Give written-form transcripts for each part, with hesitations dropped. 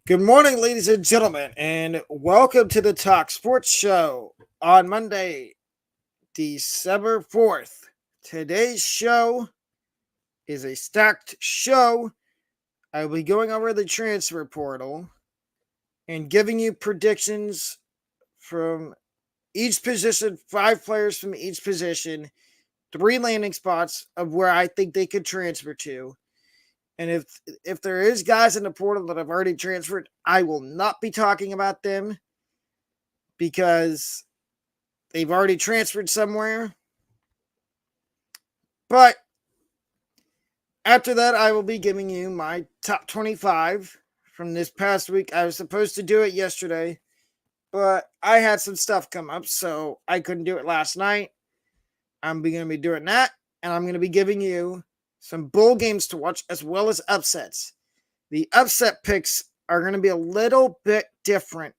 Good morning, ladies and gentlemen, and welcome to the Talk Sports Show on Monday, December 4th. Today's show is a stacked show. I will be going over the transfer portal and giving you predictions from each position, 5 players from each position, 3 landing spots of where I think they could transfer to. And if there is guys in the portal that have already transferred, I will not be talking about them because they've already transferred somewhere. But after that, I will be giving you my top 25 from this past week. I was supposed to do it yesterday, but I had some stuff come up, so I couldn't do it last night. I'm going to be doing that, and I'm going to be giving you some bowl games to watch as well as upsets. The upset picks are going to be a little bit different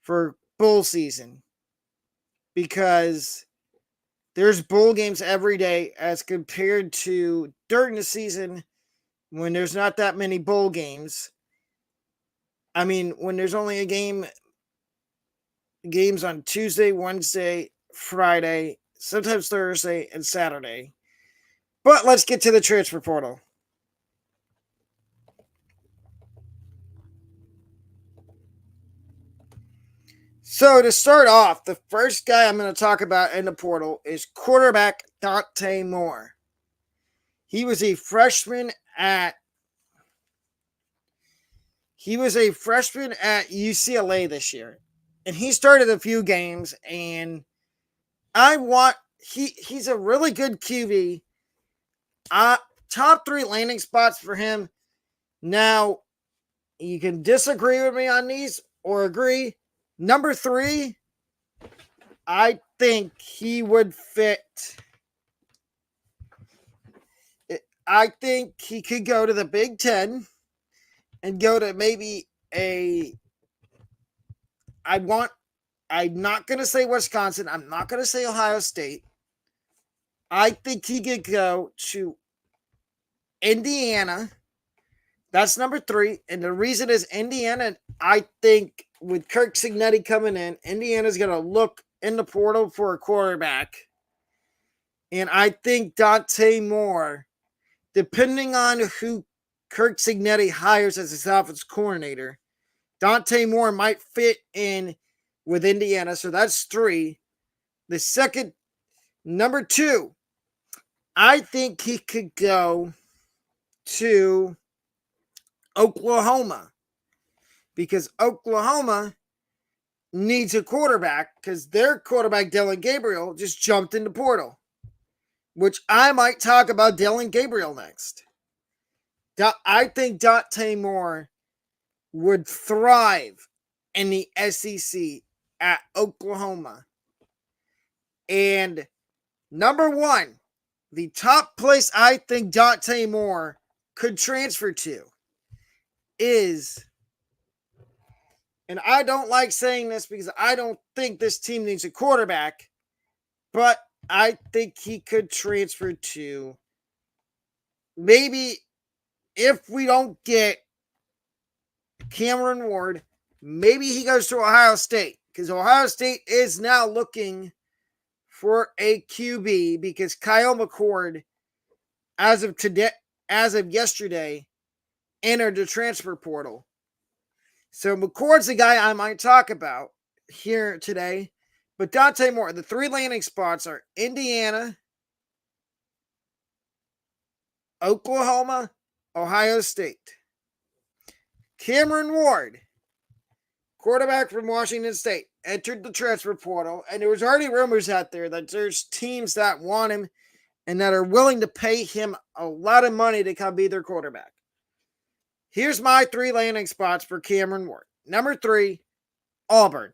for bowl season because there's bowl games every day as compared to during the season when there's not that many bowl games. I mean, when there's only games on Tuesday, Wednesday, Friday, sometimes Thursday, and Saturday. But let's get to the transfer portal. So to start off, the first guy I'm going to talk about in the portal is quarterback Dante Moore. He was a freshman at UCLA this year. And he started a few games, and he's a really good QB. Top 3 landing spots for him. Now, you can disagree with me on these or agree. Number 3, I think he would fit. I think he could go to the Big Ten and go to maybe I'm not going to say Wisconsin. I'm not going to say Ohio State. I think he could go to Indiana. That's number 3. And the reason is Indiana, I think with Kirk Signetti coming in, Indiana's going to look in the portal for a quarterback. And I think Dante Moore, depending on who Kirk Signetti hires as his offensive coordinator, Dante Moore might fit in with Indiana. So that's 3. The second, number 2, I think he could go to Oklahoma because Oklahoma needs a quarterback because their quarterback, Dylan Gabriel, just jumped in the portal, which I might talk about Dylan Gabriel next. I think Dante Moore would thrive in the SEC at Oklahoma. And number 1, the top place I think Dante Moore could transfer to is, and I don't like saying this because I don't think this team needs a quarterback, but I think he could transfer to, maybe if we don't get Cameron Ward, maybe he goes to Ohio State because Ohio State is now looking for a QB because Kyle McCord, as of yesterday, entered the transfer portal. So McCord's the guy I might talk about here today. But Dante Moore, the 3 landing spots are Indiana, Oklahoma, Ohio State. Cameron Ward, quarterback from Washington State, entered the transfer portal, and there was already rumors out there that there's teams that want him and that are willing to pay him a lot of money to come be their quarterback. Here's my 3 landing spots for Cameron Ward. Number 3, Auburn.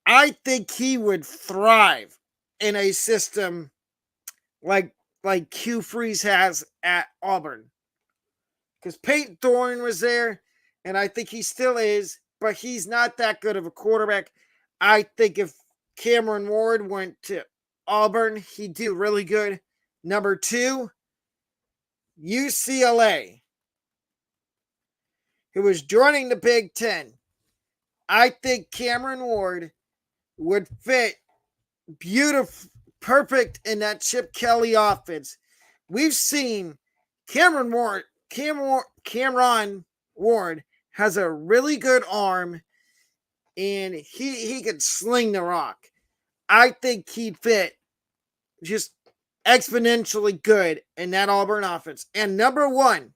I think he would thrive in a system like Hugh Freeze has at Auburn. Because Peyton Thorne was there, and I think he still is, but he's not that good of a quarterback. I think if Cameron Ward went to Auburn, he'd do really good. Number 2, UCLA. who is joining the Big Ten. I think Cameron Ward would fit beautiful, perfect in that Chip Kelly offense. We've seen Cameron Ward has a really good arm, and he could sling the rock. I think he'd fit just exponentially good in that Auburn offense. And number one,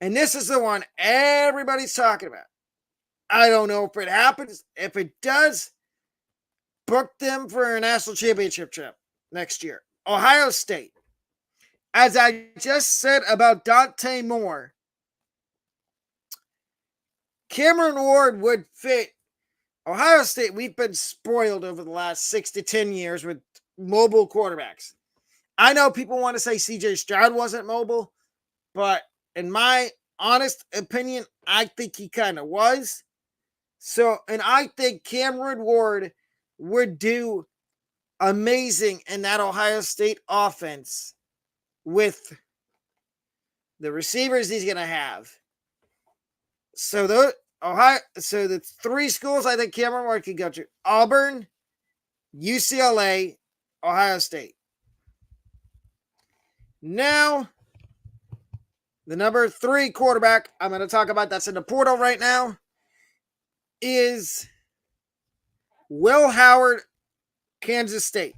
and this is the one everybody's talking about. I don't know if it happens. If it does, book them for a national championship trip next year. Ohio State. As I just said about Dante Moore, Cameron Ward would fit Ohio State. We've been spoiled over the last 6 to 10 years with mobile quarterbacks. I know people want to say CJ Stroud wasn't mobile, but in my honest opinion, I think he kind of was. So, and I think Cameron Ward would do amazing in that Ohio State offense with the receivers he's going to have. So the three schools I think Cameron Ward could go to: Auburn, UCLA, Ohio State. Now, the number 3 quarterback I'm going to talk about that's in the portal right now is Will Howard, Kansas State.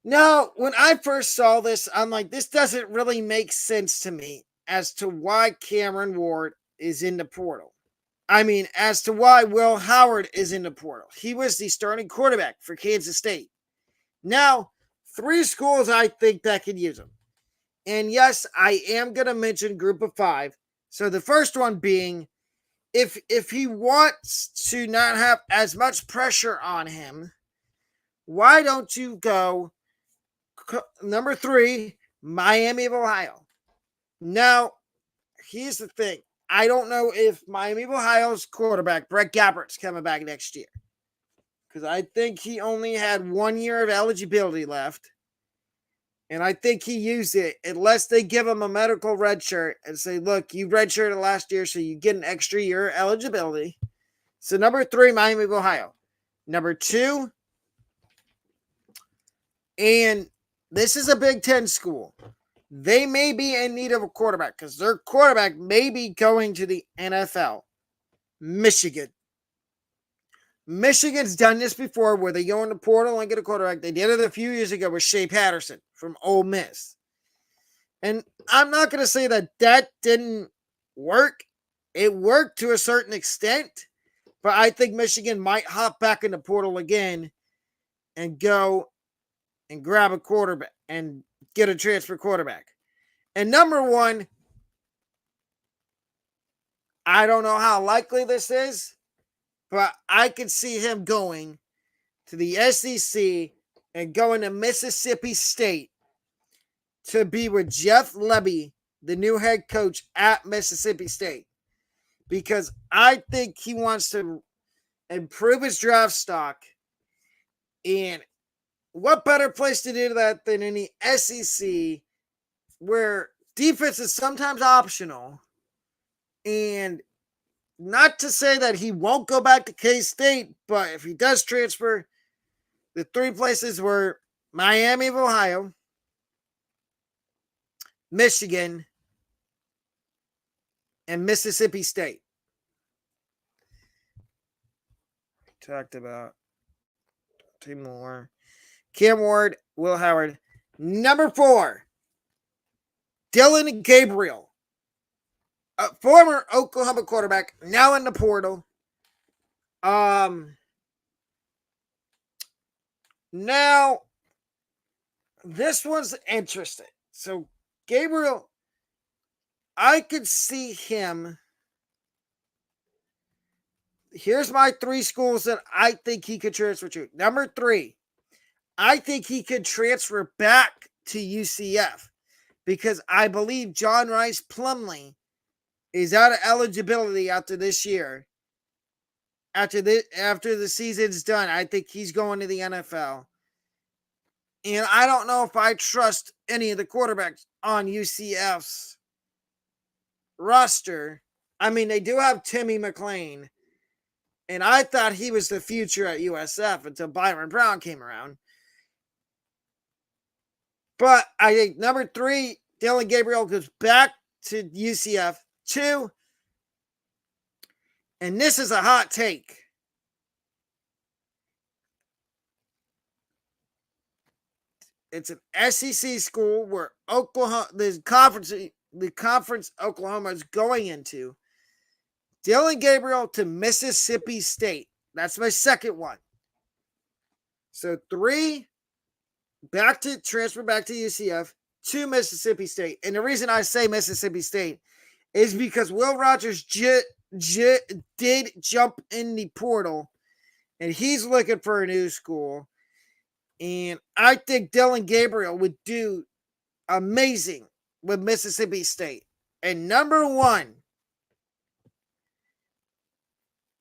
Now, when I first saw this, I'm like, this doesn't really make sense to me as to why Cameron Ward is in the portal. I mean, as to why Will Howard is in the portal. He was the starting quarterback for Kansas State. Now, 3 schools I think that could use him. And yes, I am going to mention group of 5. So the first one being, if he wants to not have as much pressure on him, why don't you go number 3, Miami of Ohio? Now, here's the thing. I don't know if Miami of Ohio's quarterback, Brett Gabbert's coming back next year. Because I think he only had 1 year of eligibility left. And I think he used it unless they give him a medical red shirt and say, look, you redshirted last year, so you get an extra year eligibility. So number 3, Miami of Ohio. Number 2, and this is a Big Ten school. They may be in need of a quarterback because their quarterback may be going to the NFL. Michigan. Michigan's done this before where they go in the portal and get a quarterback. They did it a few years ago with Shea Patterson from Ole Miss. And I'm not going to say that didn't work. It worked to a certain extent, but I think Michigan might hop back in the portal again and go and grab a quarterback and get a transfer quarterback. And number 1, I don't know how likely this is, but I could see him going to the SEC and going to Mississippi State to be with Jeff Lebby, the new head coach at Mississippi State. Because I think he wants to improve his draft stock. And what better place to do that than in the SEC, where defense is sometimes optional. And not to say that he won't go back to K-State, but if he does transfer, the 3 places were Miami of Ohio, Michigan, and Mississippi State. Talked about two more. Cam Ward, Will Howard. Number 4, Dylan Gabriel, a former Oklahoma quarterback, now in the portal. Now, this one's interesting. So, Gabriel, I could see him. Here's my 3 schools that I think he could transfer to. Number 3, I think he could transfer back to UCF because I believe John Rice Plumlee is out of eligibility after this year. After the season's done, I think he's going to the NFL. And I don't know if I trust any of the quarterbacks on UCF's roster. I mean, they do have Timmy McLean, and I thought he was the future at USF until Byron Brown came around. But I think number 3, Dillon Gabriel goes back to UCF. 2, and this is a hot take. It's an SEC school where Oklahoma, the conference Oklahoma is going into. Dillon Gabriel to Mississippi State. That's my second one. So 3, transfer back to UCF, 2 Mississippi State. And the reason I say Mississippi State is because Will Rogers did jump in the portal, and he's looking for a new school. And I think Dillon Gabriel would do amazing with Mississippi State. And number 1,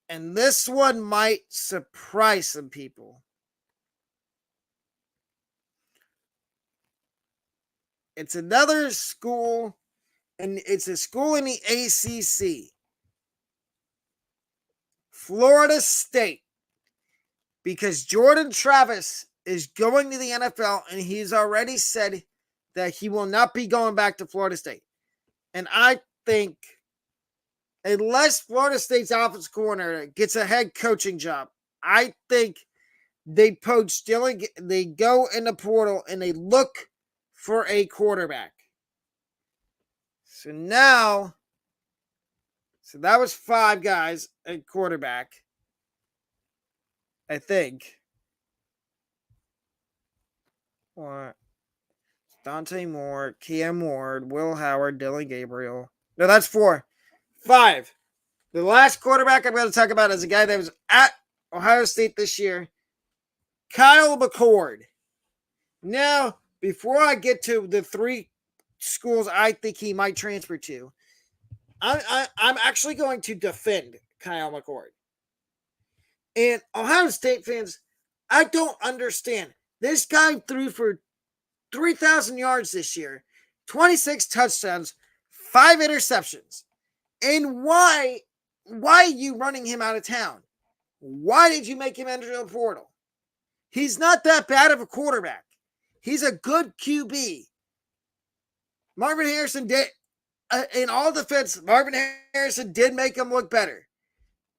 and this one might surprise some people. It's another school, and it's a school in the ACC. Florida State. Because Jordan Travis is going to the NFL, and he's already said that he will not be going back to Florida State. And I think, unless Florida State's offensive coordinator gets a head coaching job, I think they poach Dillon. They go in the portal and they look for a quarterback. So that was 5 guys at quarterback, I think. What? Dante Moore, Cam Ward, Will Howard, Dillon Gabriel. No, that's 4. 5. The last quarterback I'm going to talk about is a guy that was at Ohio State this year, Kyle McCord. Now, before I get to the 3 schools I think he might transfer to, I'm actually going to defend Kyle McCord. And Ohio State fans, I don't understand. This guy threw for 3,000 yards this year, 26 touchdowns, 5 interceptions. And why are you running him out of town? Why did you make him enter the portal? He's not that bad of a quarterback. He's a good QB. Marvin Harrison did, in all defense, Marvin Harrison did make him look better.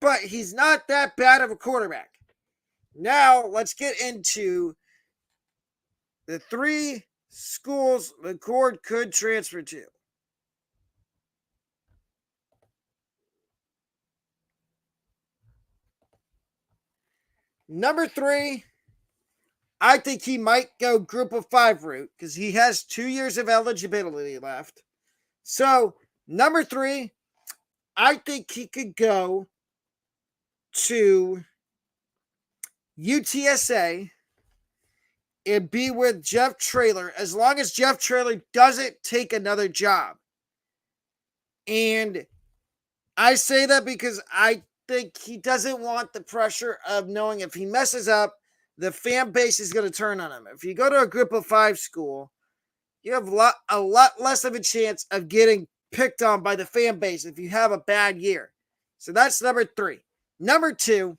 But he's not that bad of a quarterback. Now, let's get into the 3 schools McCord could transfer to. Number 3, I think he might go group of 5 route because he has 2 years of eligibility left. So, number 3, I think he could go to UTSA and be with Jeff Traylor as long as Jeff Traylor doesn't take another job. And I say that because I think he doesn't want the pressure of knowing if he messes up, the fan base is going to turn on him. If you go to a group of 5 school, you have a lot less of a chance of getting picked on by the fan base if you have a bad year. So that's number 3. Number 2,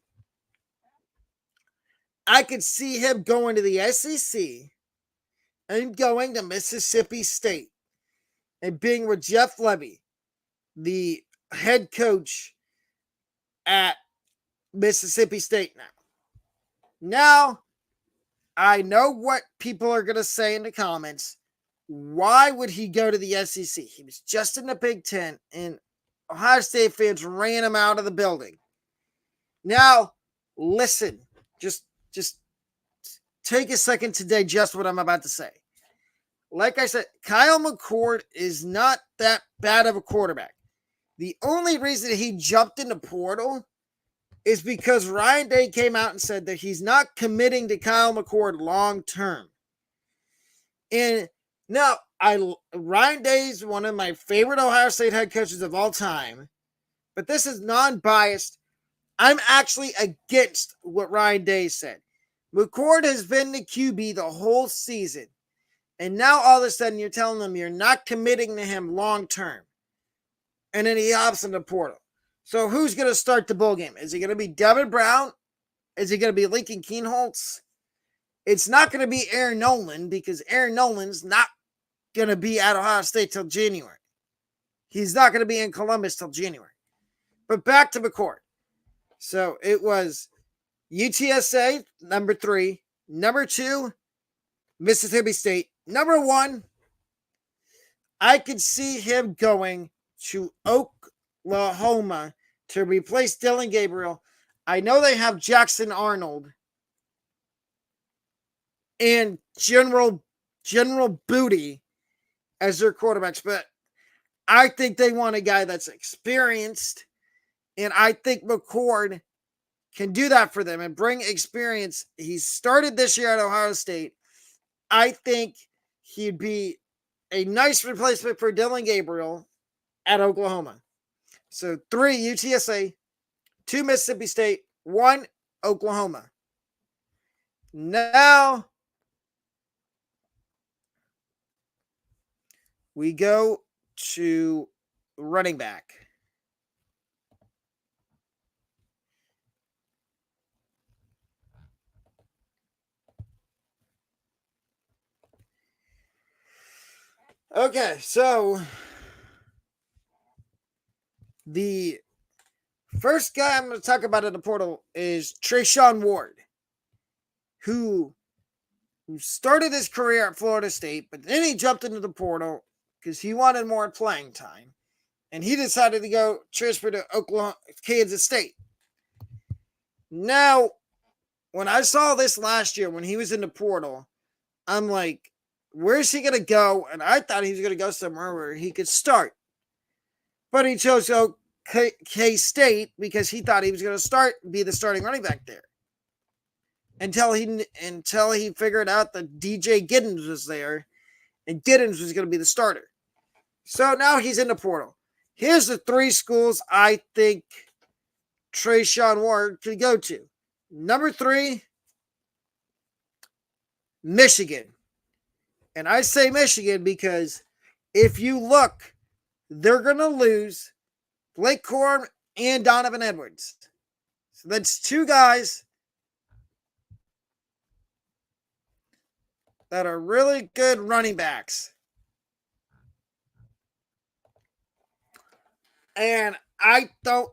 I could see him going to the SEC and going to Mississippi State and being with Jeff Levy, the head coach at Mississippi State now. Now, I know what people are going to say in the comments. Why would he go to the SEC? He was just in the Big Ten, and Ohio State fans ran him out of the building. Now, listen, just take a second to digest what I'm about to say. Like I said, Kyle McCord is not that bad of a quarterback. The only reason he jumped in the portal is because Ryan Day came out and said that he's not committing to Kyle McCord long term. And now, Ryan Day is one of my favorite Ohio State head coaches of all time, but this is non-biased. I'm actually against what Ryan Day said. McCord has been the QB the whole season, and now all of a sudden you're telling them you're not committing to him long term. and then he hops in the portal. So who's going to start the bowl game? Is it going to be Devin Brown? Is it going to be Lincoln Keenholz? It's not going to be Aaron Nolan because Aaron Nolan's not going to be at Ohio State till January. He's not going to be in Columbus till January. But back to McCord. So it was UTSA, number 3. Number 2, Mississippi State. Number 1, I could see him going to Oklahoma to replace Dillon Gabriel. I know they have Jackson Arnold and General Booty as their quarterbacks, but I think they want a guy that's experienced, and I think McCord can do that for them and bring experience. He started this year at Ohio State. I think he'd be a nice replacement for Dillon Gabriel at Oklahoma. So 3 UTSA, 2 Mississippi State, 1 Oklahoma. Now we go to running back. Okay, so the first guy I'm going to talk about in the portal is Treshaun Ward, who started his career at Florida State, but then he jumped into the portal because he wanted more playing time, and he decided to go transfer to Kansas State. Now, when I saw this last year when he was in the portal, I'm like, where's he going to go? And I thought he was going to go somewhere where he could start. But he chose to go K-State because he thought he was going to be the starting running back there. Until he figured out that DJ Giddens was there, and Giddens was going to be the starter. So now he's in the portal. Here's the 3 schools I think Treshaun Ward could go to. Number 3, Michigan. And I say Michigan because if you look, they're going to lose Blake Corum and Donovan Edwards. So that's 2 guys that are really good running backs. And I don't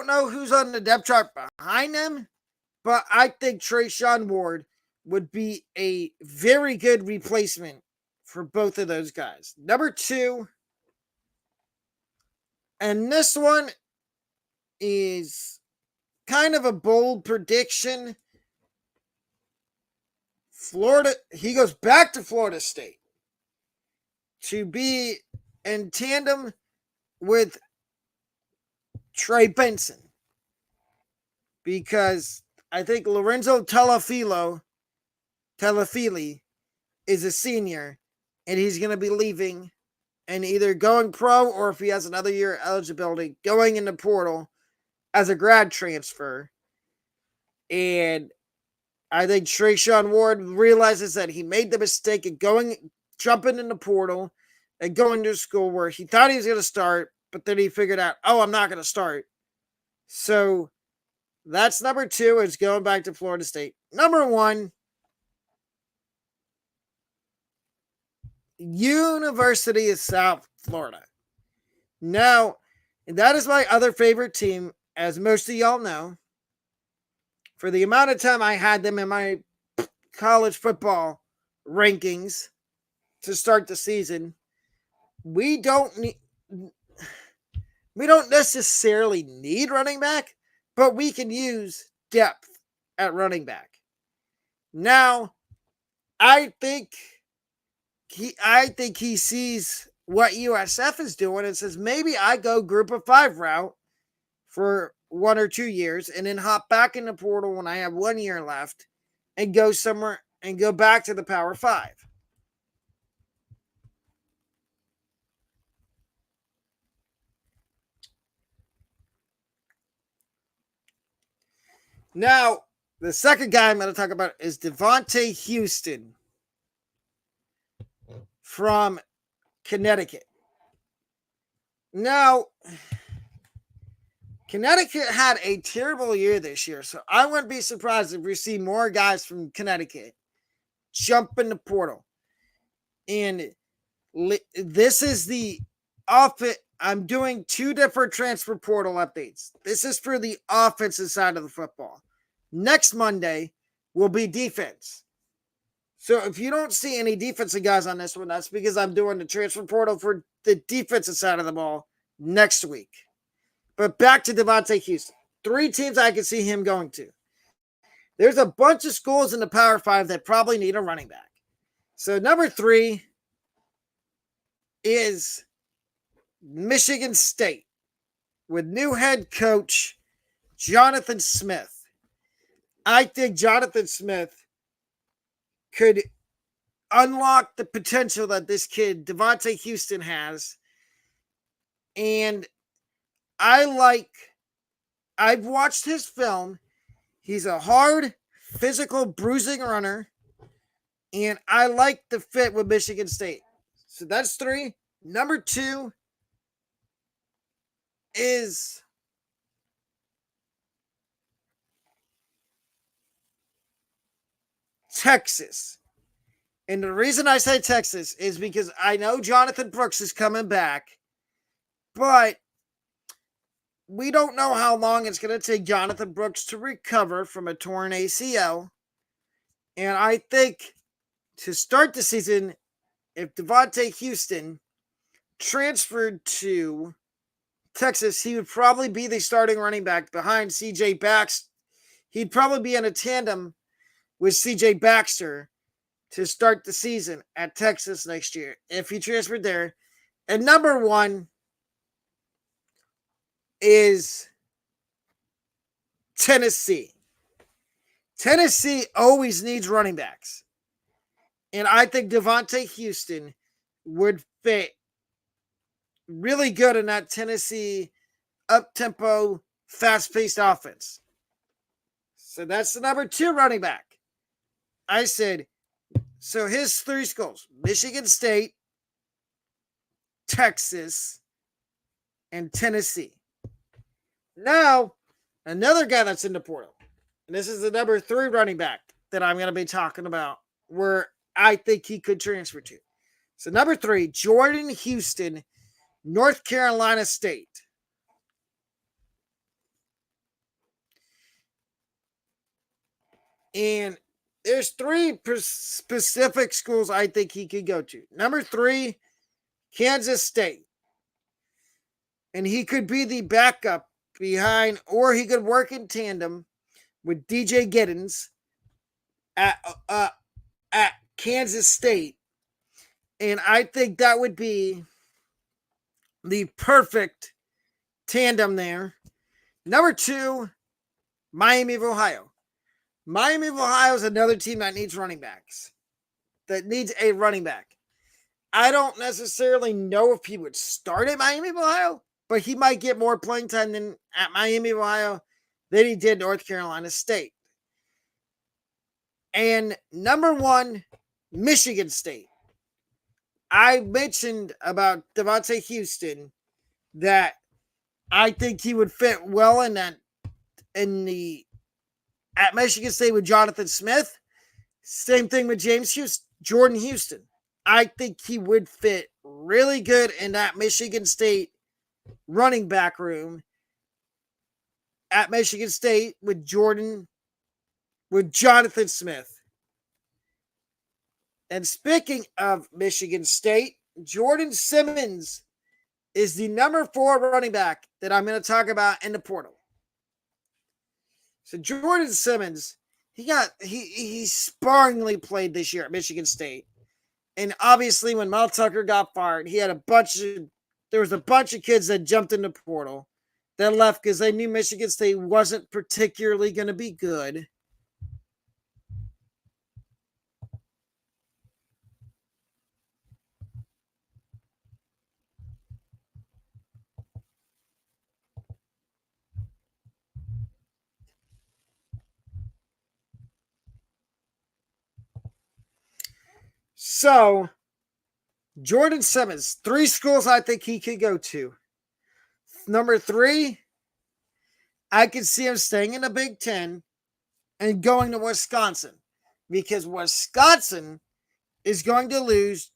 know who's on the depth chart behind them, but I think Treshaun Ward would be a very good replacement for both of those guys. Number 2, and this one is kind of a bold prediction. He goes back to Florida State to be in tandem with Trey Benson, because I think Lorenzo Talafili is a senior, and he's going to be leaving and either going pro, or if he has another year eligibility, going in the portal as a grad transfer. And I think Treshaun Ward realizes that he made the mistake of jumping in the portal and going to school where he thought he was going to start, but then he figured out, I'm not going to start. So that's number 2, is going back to Florida State. Number 1, University of South Florida. Now, that is my other favorite team, as most of y'all know. For the amount of time I had them in my college football rankings to start the season, we don't necessarily need running back, but we can use depth at running back. Now, I think he sees what USF is doing and says, maybe I go group of 5 route for 1 or 2 years and then hop back in the portal when I have 1 year left and go somewhere and go back to the Power 5. Now, the second guy I'm going to talk about is Devontae Houston from Connecticut. Now, Connecticut had a terrible year this year, so I wouldn't be surprised if we see more guys from Connecticut jump in the portal. And this is the offense. I'm doing two different transfer portal updates. This is for the offensive side of the football. Next Monday will be defense. So if you don't see any defensive guys on this one, that's because I'm doing the transfer portal for the defensive side of the ball next week. But back to Devontae Houston. 3 teams I can see him going to. There's a bunch of schools in the Power 5 that probably need a running back. So number 3 is Michigan State with new head coach Jonathan Smith. I think Jonathan Smith could unlock the potential that this kid, Devontae Houston, has. And I've watched his film. He's a hard, physical, bruising runner. And I like the fit with Michigan State. So that's 3. Number 2 is Texas. And the reason I say Texas is because I know Jonathan Brooks is coming back, but we don't know how long it's going to take Jonathan Brooks to recover from a torn ACL. And I think to start the season, if Devontae Houston transferred to Texas, he would probably be the starting running back behind C.J. Baxter. He'd probably be in a tandem with C.J. Baxter to start the season at Texas next year if he transferred there. And number 1 is Tennessee. Tennessee always needs running backs. And I think Devontae Houston would fit really good in that Tennessee up-tempo, fast-paced offense. So that's the number 2 running back. I said, so his 3 schools, Michigan State, Texas, and Tennessee. Now, another guy that's in the portal, and this is the number 3 running back that I'm going to be talking about, where I think he could transfer to. So number 3, Jordan Houston, North Carolina State. And there's 3 specific schools I think he could go to. Number 3, Kansas State. And he could be the backup behind, or he could work in tandem with DJ Giddens at Kansas State. And I think that would be the perfect tandem there. Number 2, Miami of Ohio. Miami of Ohio is another team that needs running backs. That needs a running back. I don't necessarily know if he would start at Miami of Ohio, but he might get more playing time than at Miami of Ohio than he did North Carolina State. And number 1, Michigan State. I mentioned about Devontae Houston that I think he would fit well at Michigan State with Jonathan Smith. Same thing with Jordan Houston. I think he would fit really good in that Michigan State running back room at Michigan State with Jonathan Smith. And speaking of Michigan State, Jordan Simmons is the number 4 running back that I'm going to talk about in the portal. So Jordan Simmons, he sparingly played this year at Michigan State. And obviously when Mel Tucker got fired, there was a bunch of kids that jumped in the portal that left because they knew Michigan State wasn't particularly going to be good. So, Jordan Simmons, 3 schools I think he could go to. with number 3, I could see him staying in the Big Ten and going to Wisconsin, because Wisconsin is going to lose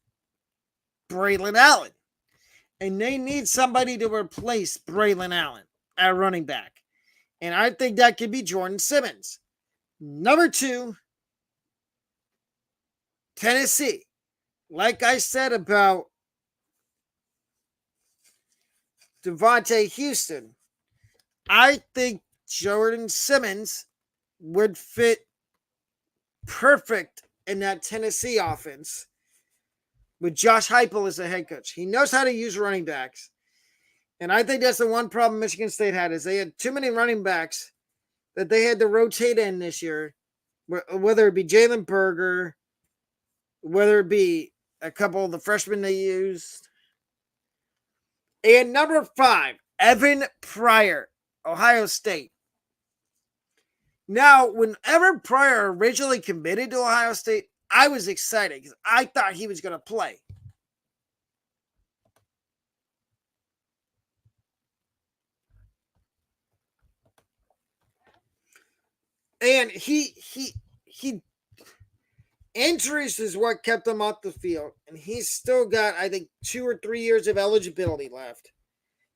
Braylon Allen, and they need somebody to replace Braylon Allen at running back. And I think that could be Jordan Simmons. Number 2, Tennessee. Like I said about Devontae Houston, I think Jordan Simmons would fit perfect in that Tennessee offense with Josh Heupel as a head coach. He knows how to use running backs. And I think that's the one problem Michigan State had, is they had too many running backs that they had to rotate in this year, whether it be Jalen Berger, whether it be a couple of the freshmen they used. And number 5, Evan Pryor, Ohio State. Now, when Evan Pryor originally committed to Ohio State, I was excited because I thought he was going to play. And he injuries is what kept him off the field, and he's still got, I think, 2 or 3 years of eligibility left.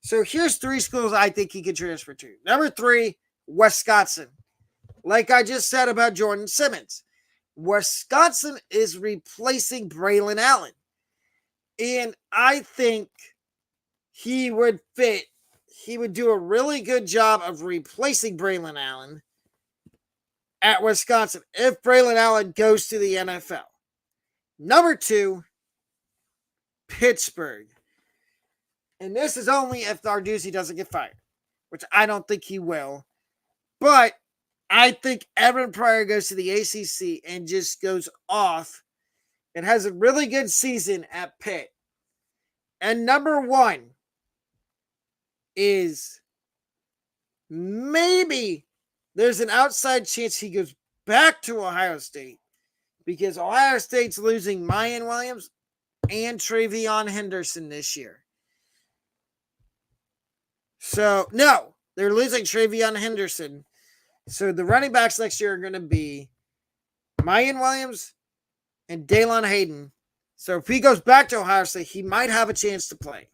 So here's 3 schools I think he could transfer to. Number 3, Wisconsin. Like I just said about Jordan Simmons, Wisconsin is replacing Braylon Allen, and I think he would fit. He would do a really good job of replacing Braylon Allen at Wisconsin if Braylon Allen goes to the NFL. Number 2, Pittsburgh. And this is only if Narduzzi doesn't get fired, which I don't think he will. But I think Evan Pryor goes to the ACC and just goes off and has a really good season at Pitt. And number 1 is maybe there's an outside chance he goes back to Ohio State, because Ohio State's losing Mayan Williams and Travion Henderson this year. So, no, they're losing Travion Henderson. So the running backs next year are going to be Mayan Williams and Daylon Hayden. So if he goes back to Ohio State, he might have a chance to play.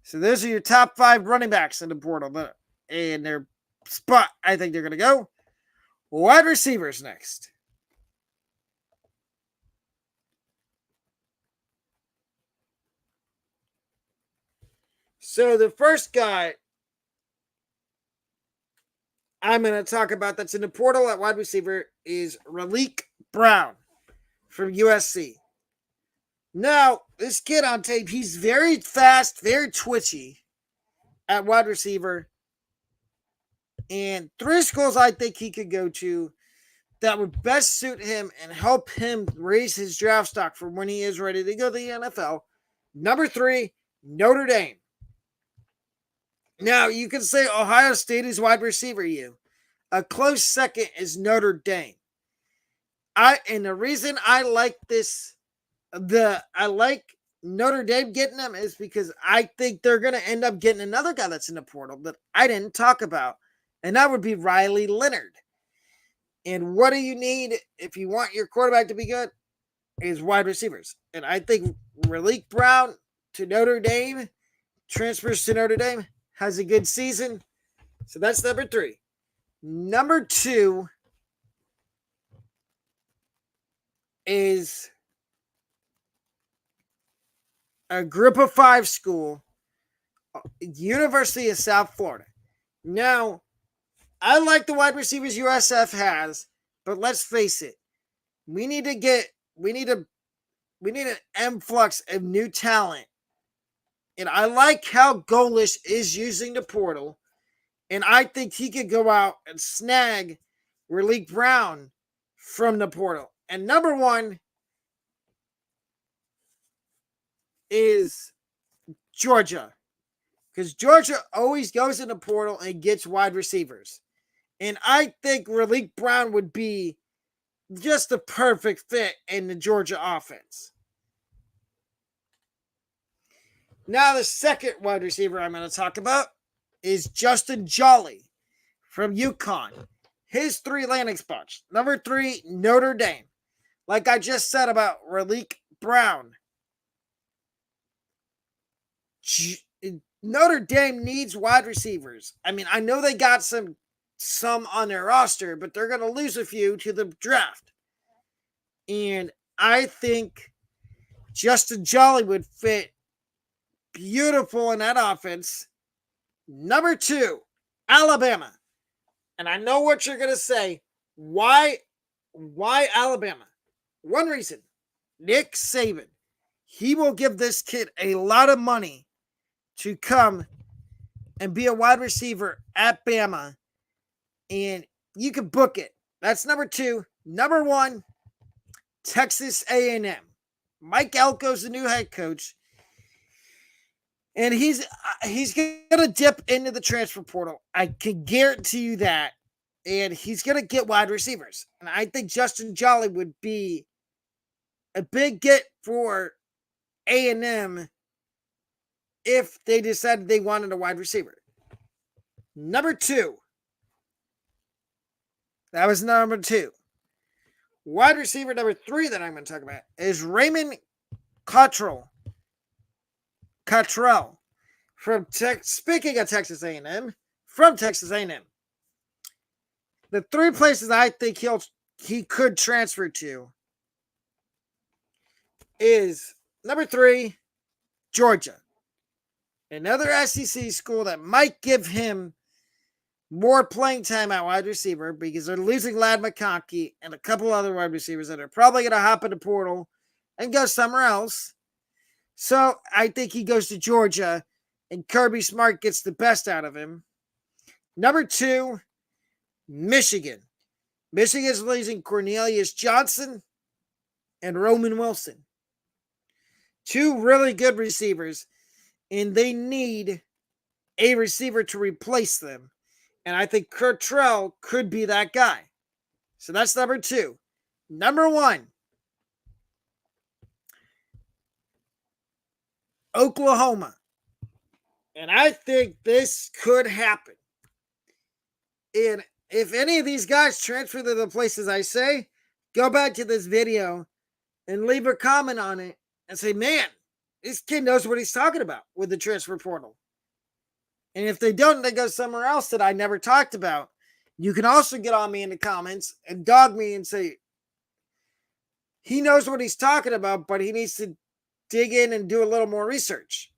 So those are your top 5 running backs in the portal. And their spot, I think they're going to go. Wide receivers next. So the first guy I'm going to talk about that's in the portal at wide receiver is Raleek Brown from USC. Now, this kid on tape, he's very fast, very twitchy at wide receiver. And 3 schools I think he could go to that would best suit him and help him raise his draft stock for when he is ready to go to the NFL. Number 3, Notre Dame. Now, you can say Ohio State is wide receiver you. A close second is Notre Dame. And the reason I like I like Notre Dame getting them is because I think they're going to end up getting another guy that's in the portal that I didn't talk about, and that would be Riley Leonard. And what do you need if you want your quarterback to be good? Is wide receivers. And I think Raleek Brown to Notre Dame, transfers to Notre Dame, has a good season. So that's number 3. Number 2 is a group of 5 school, University of South Florida. Now, I like the wide receivers USF has, but let's face it, we need an influx of new talent. And I like how Golish is using the portal, and I think he could go out and snag Raleek Brown from the portal. And number 1 is Georgia, because Georgia always goes in the portal and gets wide receivers. And I think Raleek Brown would be just the perfect fit in the Georgia offense. Now, the second wide receiver I'm going to talk about is Justin Jolly from UConn. His three landing spots. Number 3, Notre Dame. Like I just said about Raleek Brown, Notre Dame needs wide receivers. I mean, I know they got some on their roster, but they're going to lose a few to the draft. And I think Justin Jolly would fit beautiful in that offense. Number 2, Alabama. And I know what you're going to say. Why Alabama? One reason. Nick Saban. He will give this kid a lot of money to come and be a wide receiver at Bama. And you can book it. That's number 2. Number 1, Texas A&M. Mike Elko's the new head coach. And he's going to dip into the transfer portal. I can guarantee you that. And he's going to get wide receivers. And I think Justin Jolly would be a big get for A&M if they decided they wanted a wide receiver. Number 2. That was number 2. Wide receiver number 3 that I'm going to talk about is Raymond Cottrell. From speaking of Texas A&M, from Texas A&M. The 3 places I think he could transfer to is number 3, Georgia. Another SEC school that might give him more playing time at wide receiver because they're losing Ladd McConkey and a couple other wide receivers that are probably going to hop in the portal and go somewhere else. So I think he goes to Georgia and Kirby Smart gets the best out of him. Number 2, Michigan. Michigan's losing Cornelius Johnson and Roman Wilson. 2 really good receivers, and they need a receiver to replace them. And I think Cottrell could be that guy. So that's number 2. Number 1, Oklahoma. And I think this could happen. And if any of these guys transfer to the places I say, go back to this video and leave a comment on it and say, man, this kid knows what he's talking about with the transfer portal. And if they don't, they go somewhere else that I never talked about. You can also get on me in the comments and dog me and say, he knows what he's talking about, but he needs to dig in and do a little more research.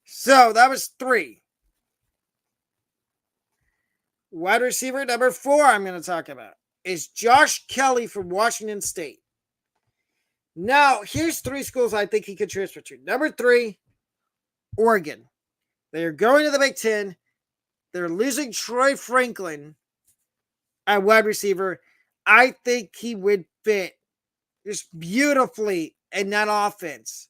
So that was 3. Wide receiver number 4 I'm going to talk about is Josh Kelly from Washington State. Now, here's 3 schools I think he could transfer to. Number 3, Oregon. They are going to the Big Ten. They're losing Troy Franklin at wide receiver. I think he would fit just beautifully in that offense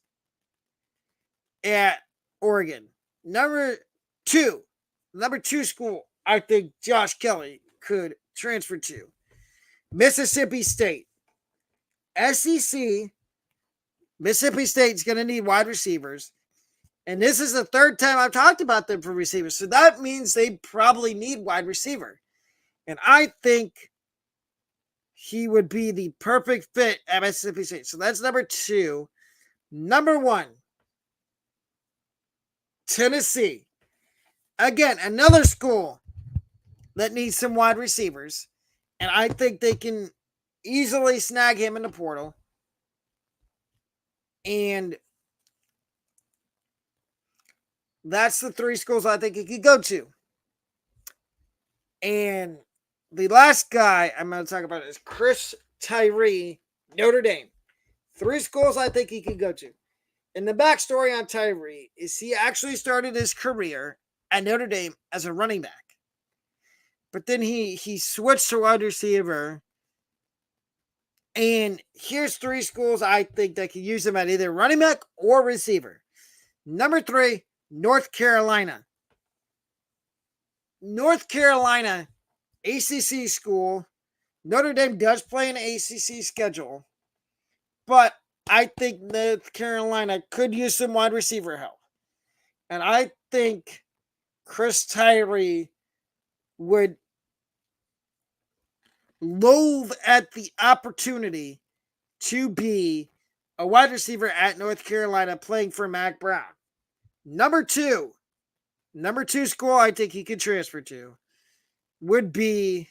at Oregon. Number 2 school I think Josh Kelly could transfer to, Mississippi State. SEC, Mississippi State's going to need wide receivers. And this is the 3rd time I've talked about them for receivers. So that means they probably need wide receiver. And I think he would be the perfect fit at Mississippi State. So that's number 2. Number 1, Tennessee. Again, another school that needs some wide receivers. And I think they can easily snag him in the portal. And that's the 3 schools I think he could go to. And the last guy I'm going to talk about is Chris Tyree, Notre Dame. 3 schools I think he could go to. And the backstory on Tyree is he actually started his career at Notre Dame as a running back. But then he switched to wide receiver. And here's 3 schools I think that could use him at either running back or receiver. Number 3, North Carolina. North Carolina, ACC school. Notre Dame does play an ACC schedule. But I think North Carolina could use some wide receiver help. And I think Chris Tyree would loathe at the opportunity to be a wide receiver at North Carolina playing for Mac Brown. Number two school I think he could transfer to would be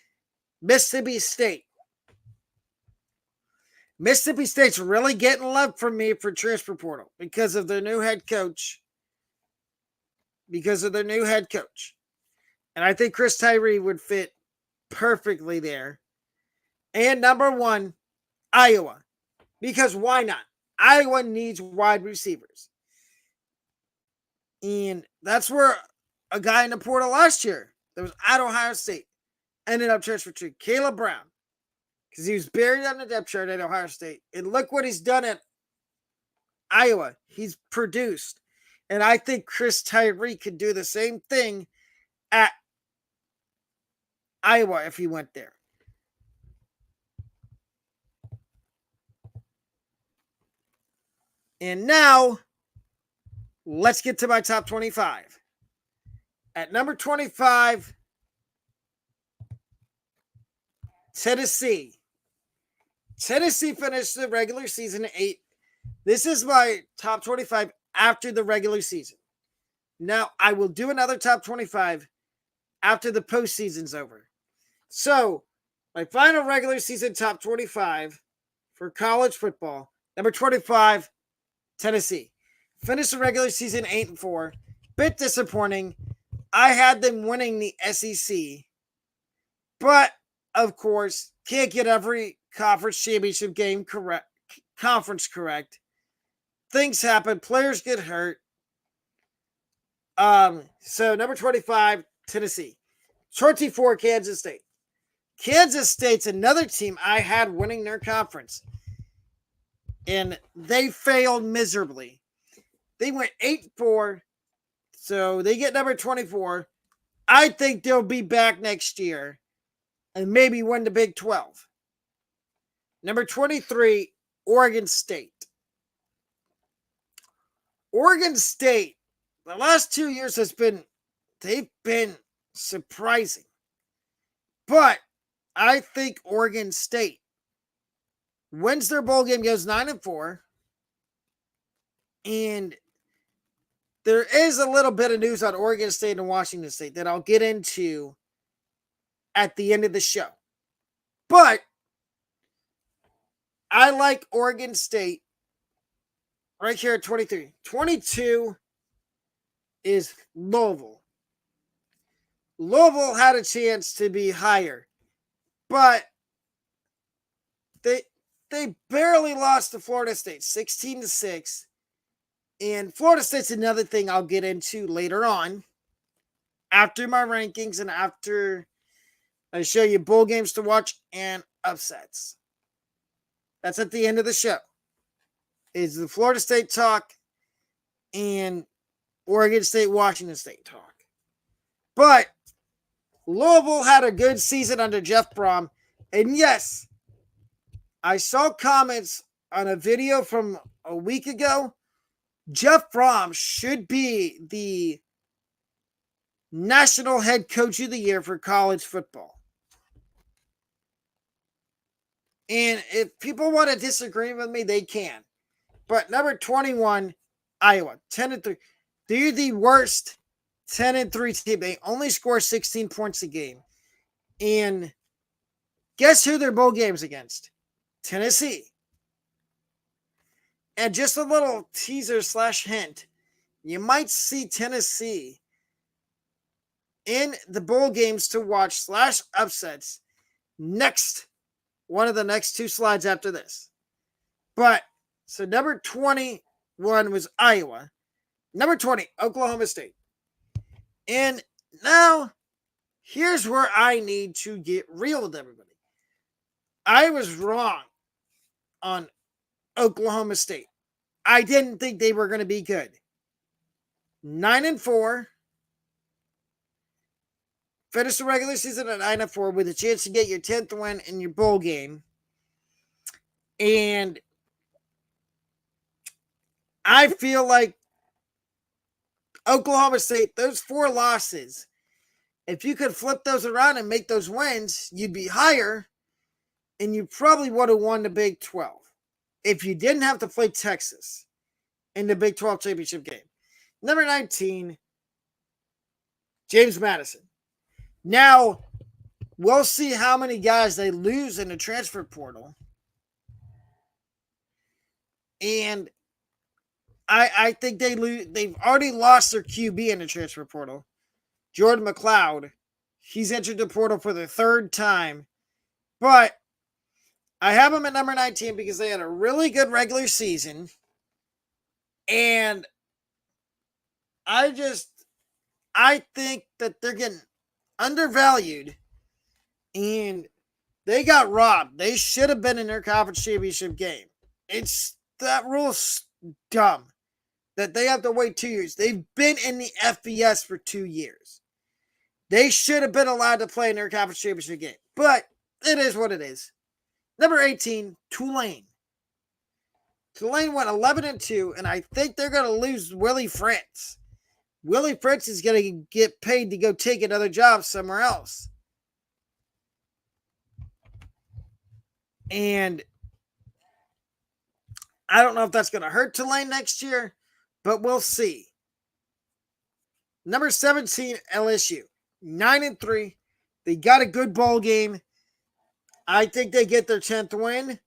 Mississippi State. Mississippi State's really getting love from me for transfer portal because of their new head coach. And I think Chris Tyree would fit perfectly there. And number one, Iowa. Because why not? Iowa needs wide receivers. And that's where a guy in the portal last year that was at Ohio State ended up transferring to Caleb Brown. Because he was buried on the depth chart at Ohio State. And look what he's done at Iowa. He's produced. And I think Chris Tyree could do the same thing at Iowa if he went there. And now, let's get to my top 25. At number 25, Tennessee. Tennessee finished the regular season at 8. This is my top 25 after the regular season. Now, I will do another top 25 after the postseason's over. So, my final regular season top 25 for college football. Number 25, Tennessee. Finished the regular season 8-4. Bit disappointing. I had them winning the SEC. But, of course, can't get every conference championship game correct. Things happen. Players get hurt. So, number 25, Tennessee. 24, Kansas State. Kansas State's another team I had winning their conference. And they failed miserably. They went 8-4. So they get number 24. I think they'll be back next year and maybe win the Big 12. Number 23, Oregon State. Oregon State, the last 2 years they've been surprising. But I think Oregon State wins their bowl game, goes 9-4. And there is a little bit of news on Oregon State and Washington State that I'll get into at the end of the show. But I like Oregon State right here at 23. 22 is Louisville. Louisville had a chance to be higher, but they barely lost to Florida State, 16-6. And Florida State's another thing I'll get into later on, after my rankings and after I show you bowl games to watch and upsets. That's at the end of the show. Is the Florida State talk and Oregon State, Washington State talk. But Louisville had a good season under Jeff Brom. And yes, I saw comments on a video from a week ago. Jeff Brom should be the National Head Coach of the Year for college football. And if people want to disagree with me, they can. But number 21, Iowa, 10-3. They're the worst 10-3 team. They only score 16 points a game. And guess who their bowl game's against? Tennessee. And just a little teaser / hint. You might see Tennessee in the bowl games to watch / upsets one of the next two slides after this. But, so number 21 was Iowa. Number 20, Oklahoma State. And now, here's where I need to get real with everybody. I was wrong on Oklahoma State. I didn't think they were going to be good. 9-4. Finish the regular season at 9-4 with a chance to get your 10th win in your bowl game. And I feel like Oklahoma State, those 4 losses, if you could flip those around and make those wins, you'd be higher, and you probably would have won the Big 12 if you didn't have to play Texas in the Big 12 championship game. Number 19, James Madison. Now, we'll see how many guys they lose in the transfer portal. And I think they've already lost their QB in the transfer portal. Jordan McLeod. He's entered the portal for the 3rd time. But I have him at number 19 because they had a really good regular season. And I think that they're getting undervalued. And they got robbed. They should have been in their conference championship game. That rule's dumb that they have to wait 2 years. They've been in the FBS for 2 years. They should have been allowed to play in their conference championship game. But it is what it is. Number 18, Tulane. Tulane went 11-2, and I think they're going to lose Willie Fritz. Willie Fritz is going to get paid to go take another job somewhere else. And I don't know if that's going to hurt Tulane next year, but we'll see. Number 17, LSU. 9-3. They got a good bowl game. I think they get their 10th win.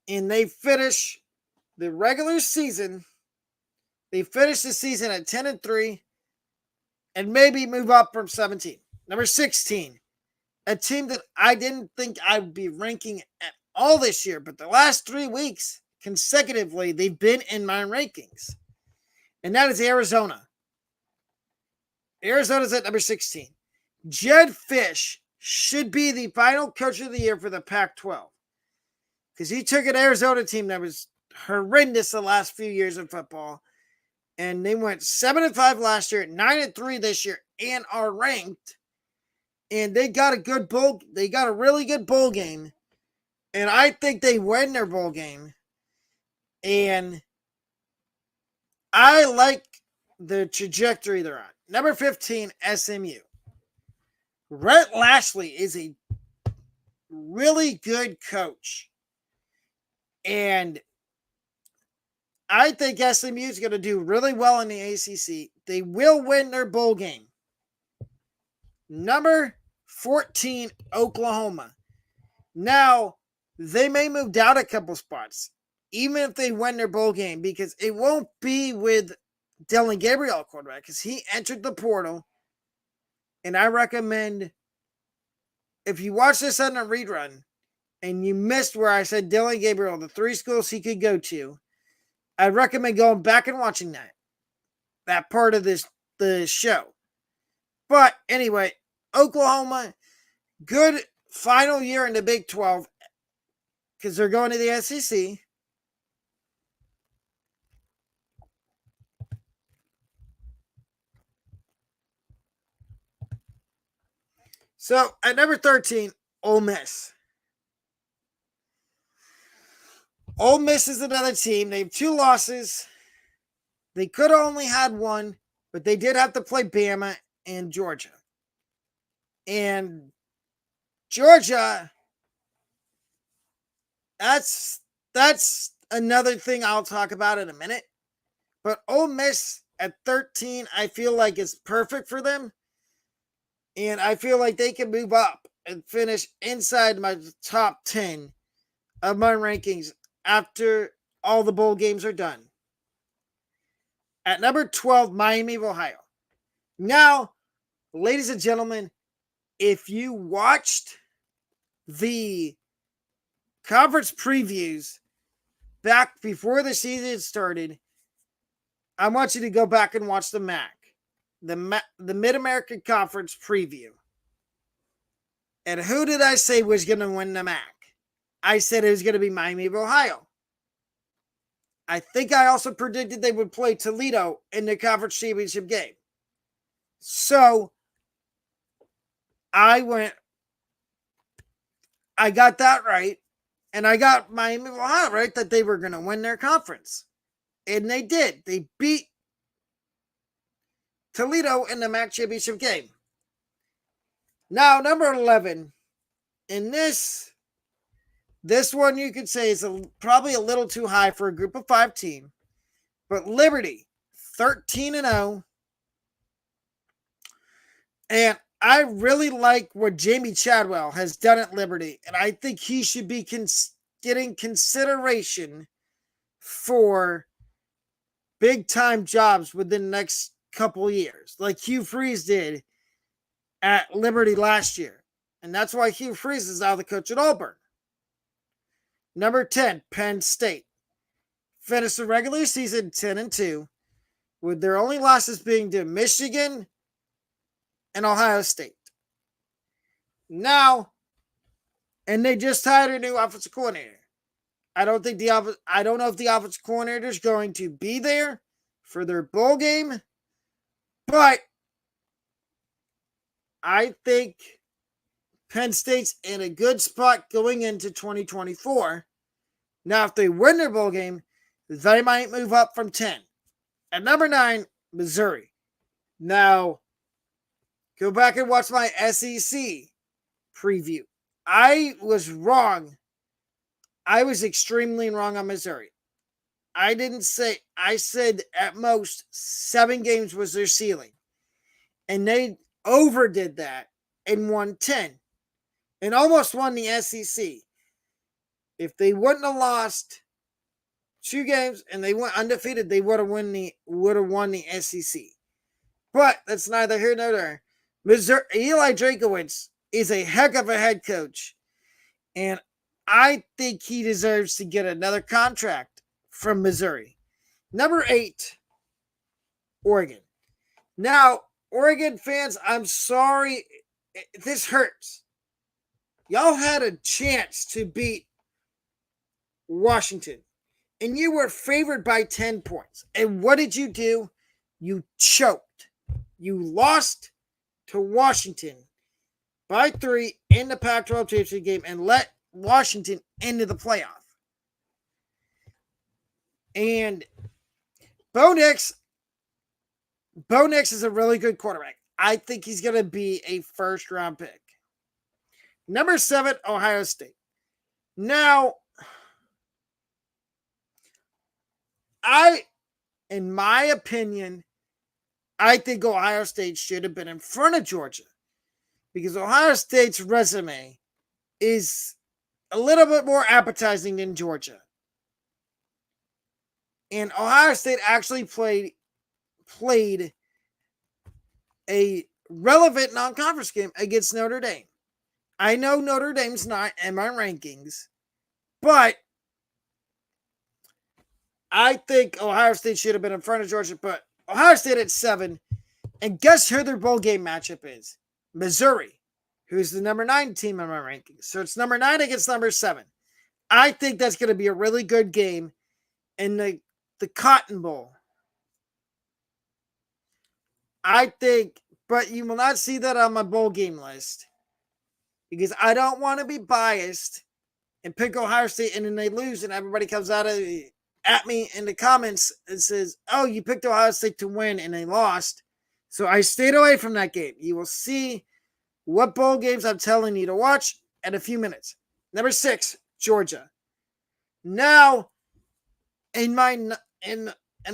And they finish the regular season. They finish the season at 10-3 and maybe move up from 17. Number 16, a team that I didn't think I'd be ranking at all this year, but the last 3 weeks consecutively, they've been in my rankings. And that is Arizona. Arizona's at number 16. Jed Fish should be the final coach of the year for the Pac-12. Because he took an Arizona team that was horrendous the last few years of football. And they went 7-5 last year, 9-3 this year, and are ranked. And they got a really good bowl game. And I think they win their bowl game. And I like the trajectory they're on. Number 15, SMU. Rhett Lashley is a really good coach. And I think SMU is going to do really well in the ACC. They will win their bowl game. Number 14, Oklahoma. Now, they may move down a couple spots, even if they win their bowl game, because it won't be with Dylan Gabriel quarterback, because he entered the portal. And I recommend, if you watch this on a rerun, and you missed where I said Dylan Gabriel, the 3 schools he could go to, I'd recommend going back and watching that part of the show. But anyway, Oklahoma, good final year in the Big 12 because they're going to the SEC. So at number 13, Ole Miss. Ole Miss is another team. They have 2 losses. They could have only had 1, but they did have to play Bama and Georgia. And Georgia, that's another thing I'll talk about in a minute. But Ole Miss at 13, I feel like is perfect for them. And I feel like they can move up and finish inside my top 10 of my rankings after all the bowl games are done. At number 12, Miami of Ohio. Now, ladies and gentlemen, if you watched the conference previews back before the season started, I want you to go back and watch the MAC, the Mid-American Conference preview. And who did I say was going to win the MAC? I said it was going to be Miami of Ohio. I think I also predicted they would play Toledo in the conference championship game. So I got that right. And I got Miami of Ohio right that they were going to win their conference. And they did. They beat Toledo in the MAC championship game. Now, number 11. In this one you could say is probably a little too high for a group of 5 team. But Liberty, 13-0. And I really like what Jamie Chadwell has done at Liberty. And I think he should be getting consideration for big-time jobs within the next couple years, like Hugh Freeze did at Liberty last year. And that's why Hugh Freeze is now the coach at Auburn. Number 10, Penn State. Finished the regular season 10-2, with their only losses being to Michigan and Ohio State. Now, and they just hired a new offensive coordinator. I don't know if the offensive coordinator is going to be there for their bowl game, but I think Penn State's in a good spot going into 2024. Now, if they win their bowl game, they might move up from 10. At number 9, Missouri. Now, go back and watch my SEC preview. I was wrong. I was extremely wrong on Missouri. I said at most 7 games was their ceiling. And they overdid that and won 10. And almost won the SEC. If they wouldn't have lost 2 games and they went undefeated, they would have won the SEC. But that's neither here nor there. Missouri, Eli Drakowitz is a heck of a head coach. And I think he deserves to get another contract from Missouri. Number 8, Oregon. Now, Oregon fans, I'm sorry. This hurts. Y'all had a chance to beat Washington. And you were favored by 10 points. And what did you do? You choked. You lost to Washington by 3 in the Pac-12 championship game and let Washington into the playoff. And Bo Nix is a really good quarterback. I think he's going to be a first-round pick. Number 7, Ohio State. Now, in my opinion, I think Ohio State should have been in front of Georgia because Ohio State's resume is a little bit more appetizing than Georgia. And Ohio State actually played a relevant non-conference game against Notre Dame. I know Notre Dame's not in my rankings, but I think Ohio State should have been in front of Georgia, but Ohio State at 7. And guess who their bowl game matchup is? Missouri, who's the number 9 team in my rankings. So it's number 9 against number 7. I think that's going to be a really good game in the Cotton Bowl. I think, but you will not see that on my bowl game list because I don't want to be biased and pick Ohio State and then they lose and everybody comes at me in the comments and says, oh, you picked Ohio State to win and they lost. So I stayed away from that game. You will see what bowl games I'm telling you to watch in a few minutes. Number 6, Georgia. Now, in my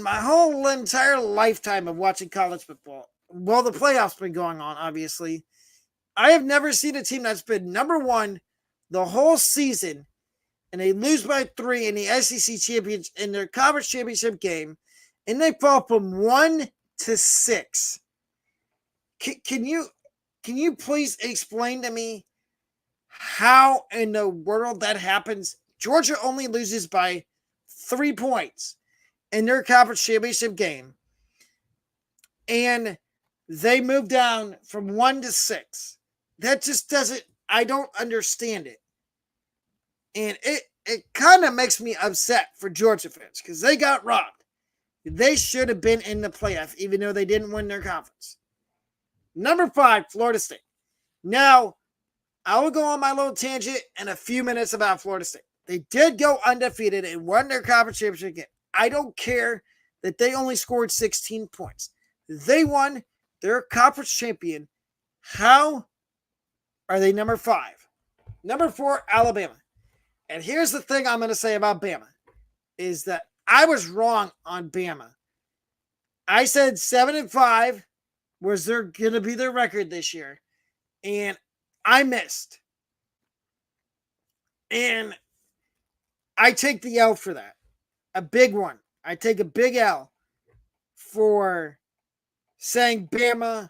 whole entire lifetime of watching college football, well, the playoffs been going on, obviously, I have never seen a team that's been number 1 the whole season and they lose by 3 in the SEC championship in their conference championship game, and they fall from 1 to 6. Can you please explain to me how in the world that happens? Georgia only loses by 3 points in their conference championship game, and they move down from 1 to 6. That just doesn't. I don't understand it. And it kind of makes me upset for Georgia fans because they got robbed. They should have been in the playoff, even though they didn't win their conference. Number 5, Florida State. Now, I will go on my little tangent in a few minutes about Florida State. They did go undefeated and won their conference championship game. I don't care that they only scored 16 points. They won. They're a conference champion. How are they number 5? Number 4, Alabama. And here's the thing I'm going to say about Bama is that I was wrong on Bama. I said 7-5 was going to be their record this year, and I missed. And I take the L for that. A big one. I take a big L for saying Bama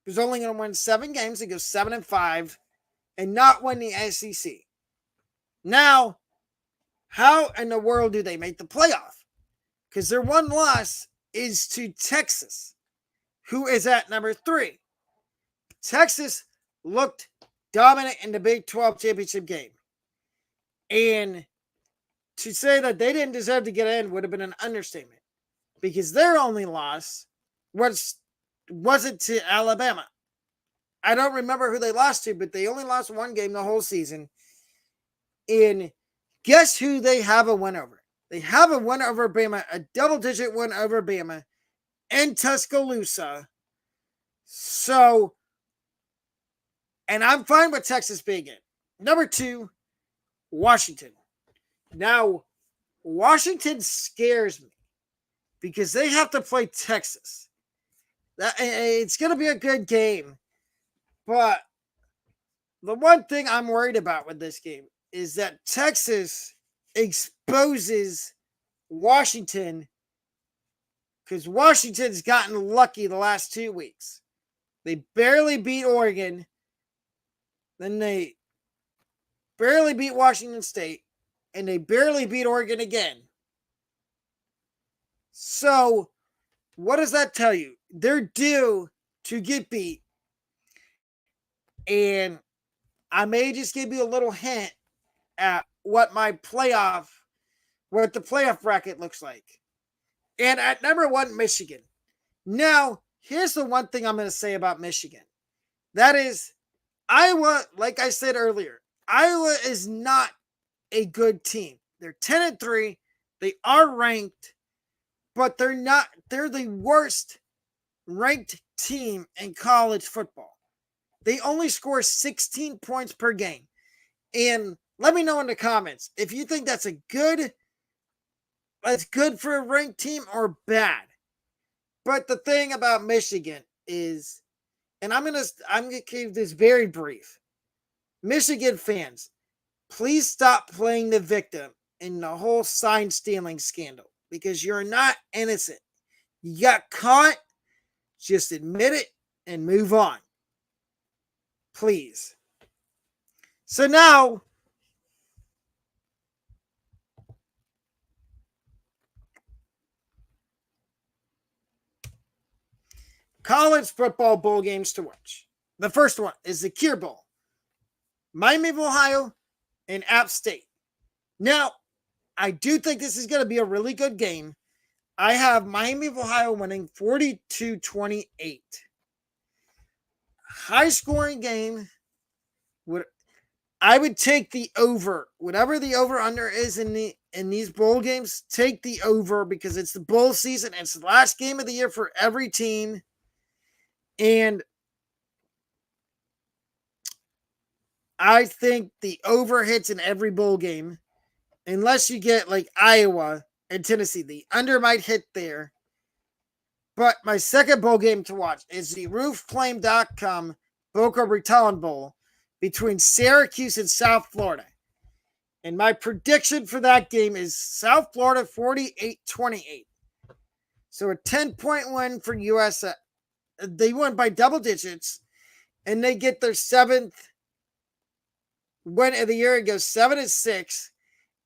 was only going to win 7 games and go 7-5 and not win the SEC. Now, how in the world do they make the playoff? Because their one loss is to Texas, who is at number 3. Texas looked dominant in the Big 12 championship game. And to say that they didn't deserve to get in would have been an understatement. Because their only loss wasn't to Alabama. I don't remember who they lost to, but they only lost 1 game the whole season. And guess who they have a win over? They have a win over Bama, a double-digit win over Bama in Tuscaloosa. So, and I'm fine with Texas being in. Number 2, Washington. Now, Washington scares me because they have to play Texas. It's going to be a good game. But the one thing I'm worried about with this game is that Texas exposes Washington because Washington's gotten lucky the last 2 weeks. They barely beat Oregon. Then they barely beat Washington State. And they barely beat Oregon again. So, what does that tell you? They're due to get beat. And I may just give you a little hint at what the playoff bracket looks like. And at number 1, Michigan. Now, here's the one thing I'm going to say about Michigan. That is, Iowa, like I said earlier, Iowa is not a good team. They're 10-3. They are ranked, but they're not. They're the worst ranked team in college football. They only score 16 points per game. And let me know in the comments if you think that's good for a ranked team or bad. But the thing about Michigan is, and I'm gonna keep this very brief. Michigan fans, please stop playing the victim in the whole sign stealing scandal because you're not innocent. You got caught. Just admit it and move on. Please. So now, college football bowl games to watch. The first one is the Cure Bowl. Miami of Ohio and App State. Now, I do think this is going to be a really good game. I have Miami of Ohio winning 42-28. High scoring game. I would take the over. Whatever the over-under is in these bowl games, take the over because it's the bowl season. It's the last game of the year for every team. And I think the over hits in every bowl game. Unless you get like Iowa and Tennessee. The under might hit there. But my second bowl game to watch is the roofclaim.com Boca Raton Bowl between Syracuse and South Florida. And my prediction for that game is South Florida 48-28. So a 10-point win for USA. They won by double digits. And they get their 7th win of the year. It goes 7-6.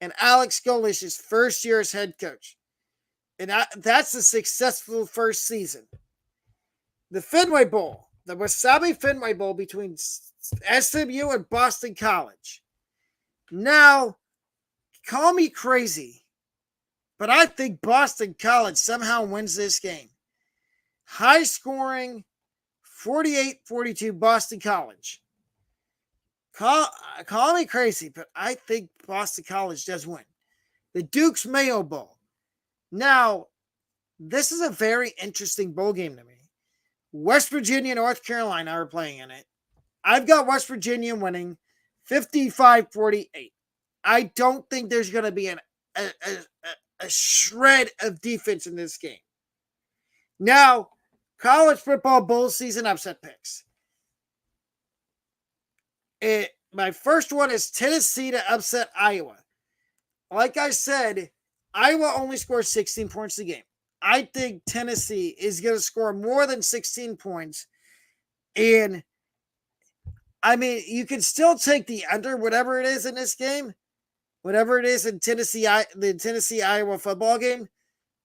And Alex Golish's first year as head coach. And that's a successful first season. The Fenway Bowl, the Wasabi Fenway Bowl between SMU and Boston College. Now, call me crazy, but I think Boston College somehow wins this game. High scoring, 48-42 Boston College. Call me crazy, but I think Boston College does win. The Duke's Mayo Bowl. Now, this is a very interesting bowl game to me. West Virginia and North Carolina are playing in it. I've got West Virginia winning 55-48. I don't think there's going to be a shred of defense in this game. Now, college football bowl season upset picks. My first one is Tennessee to upset Iowa. Like I said, Iowa only scores 16 points a game. I think Tennessee is going to score more than 16 points. And I mean, you can still take the under, whatever it is in this game, whatever it is in the Tennessee Iowa football game.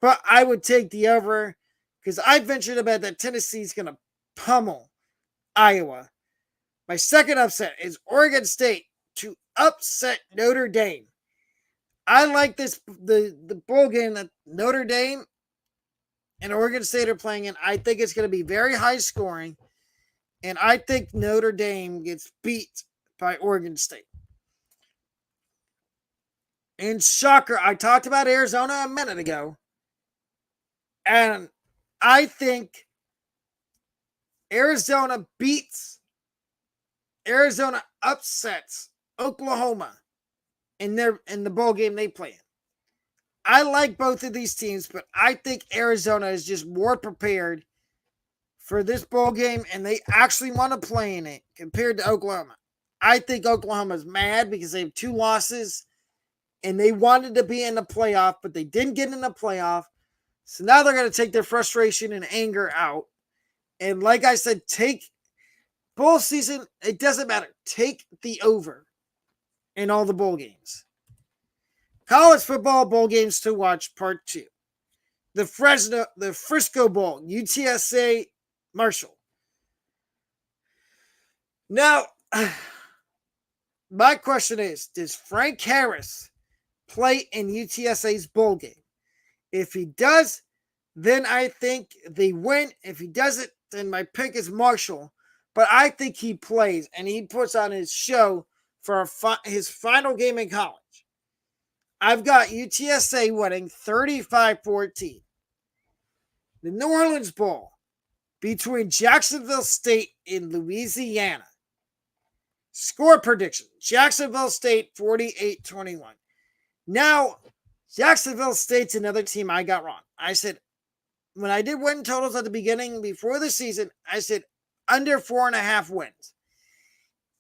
But I would take the over because I venture to bet that Tennessee is going to pummel Iowa. My second upset is Oregon State to upset Notre Dame. I like the bowl game that Notre Dame and Oregon State are playing in. I think it's going to be very high scoring, and I think Notre Dame gets beat by Oregon State. In soccer, I talked about Arizona a minute ago, and I think Arizona upsets Oklahoma in the bowl game they play in. I like both of these teams, but I think Arizona is just more prepared for this bowl game, and they actually want to play in it compared to Oklahoma. I think Oklahoma's mad because they have 2 losses, and they wanted to be in the playoff, but they didn't get in the playoff. So now they're going to take their frustration and anger out. And like I said, take bowl season, it doesn't matter. Take the over in all the bowl games. College football bowl games to watch, part 2. The Frisco Bowl, UTSA, Marshall. Now, my question is, does Frank Harris play in UTSA's bowl game? If he does, then I think they win. If he doesn't, then my pick is Marshall. But I think he plays and he puts on his show for his final game in college. I've got UTSA winning 35-14. The New Orleans Bowl between Jacksonville State and Louisiana. Score prediction, Jacksonville State 48-21. Now, Jacksonville State's another team I got wrong. I said, when I did win totals at the beginning before the season, I said under 4.5 wins.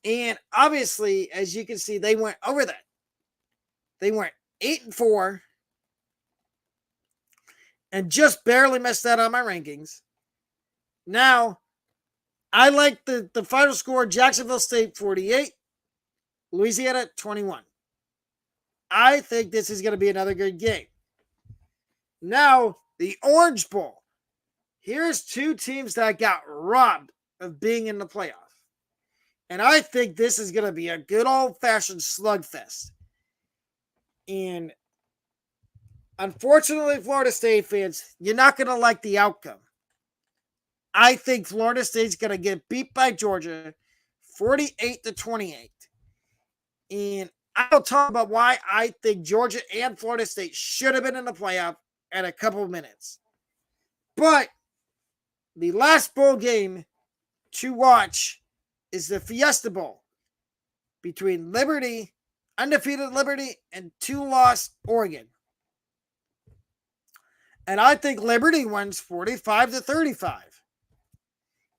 And obviously, as you can see, they went over that. They went 8-4 and just barely missed that on my rankings. Now, I like the final score, Jacksonville State 48, Louisiana 21. I think this is going to be another good game. Now, the Orange Bowl. Here's 2 teams that got robbed of being in the playoff. And I think this is going to be a good old-fashioned slugfest. And unfortunately, Florida State fans, you're not going to like the outcome. I think Florida State's going to get beat by Georgia 48-28. And I'll talk about why I think Georgia and Florida State should have been in the playoff in a couple of minutes. But the last bowl game to watch is the Fiesta Bowl between undefeated Liberty, and 2-loss Oregon. And I think Liberty wins 45-35.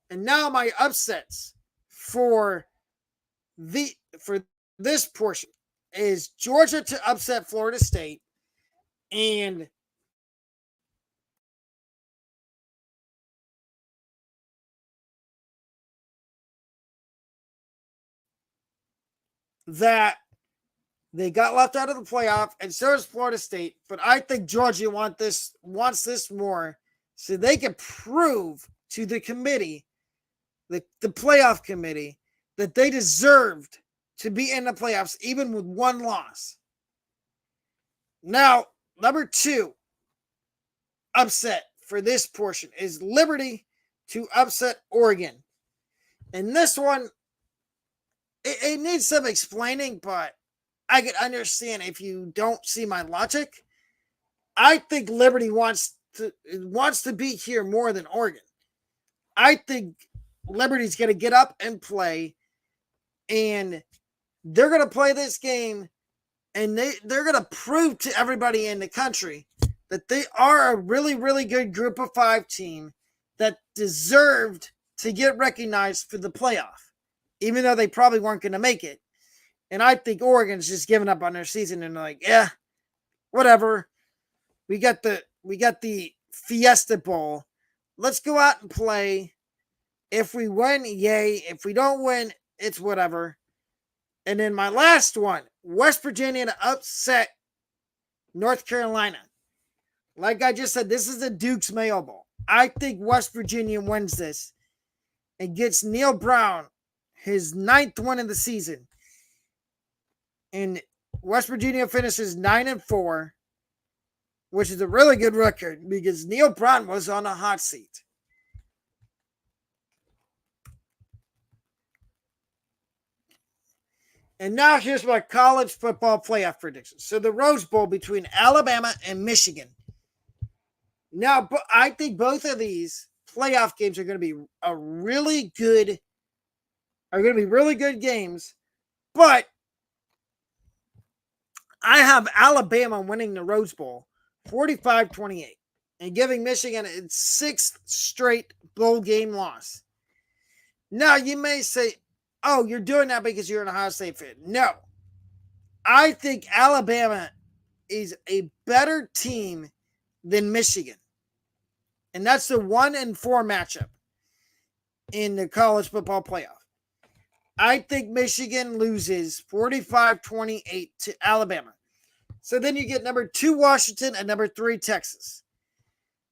And now my upsets for this portion is Georgia to upset Florida State and that they got left out of the playoff, and so does Florida State. But I think Georgia wants this more so they can prove to the committee, the playoff committee, that they deserved to be in the playoffs even with 1 loss. Now, number 2 upset for this portion is Liberty to upset Oregon. And this one, it needs some explaining, but I can understand if you don't see my logic. I think Liberty wants to be here more than Oregon. I think Liberty's going to get up and play, and they're going to play this game, and they're going to prove to everybody in the country that they are a really, really good group of 5 team that deserved to get recognized for the playoff, even though they probably weren't going to make it. And I think Oregon's just giving up on their season and like, yeah, whatever. We got the Fiesta Bowl. Let's go out and play. If we win, yay. If we don't win, it's whatever. And then my last one, West Virginia to upset North Carolina. Like I just said, this is the Duke's Mayo Bowl. I think West Virginia wins this and gets Neil Brown his 9th win of the season. And West Virginia finishes 9-4, which is a really good record because Neil Brown was on a hot seat. And now here's my college football playoff predictions. So the Rose Bowl between Alabama and Michigan. Now, I think both of these playoff games are going to be really good games, but I have Alabama winning the Rose Bowl 45-28 and giving Michigan its 6th straight bowl game loss. Now, you may say, oh, you're doing that because you're an Ohio State fan. No. I think Alabama is a better team than Michigan. And that's the 1-4 matchup in the college football playoff. I think Michigan loses 45-28 to Alabama. So then you get number 2 Washington and number 3 Texas.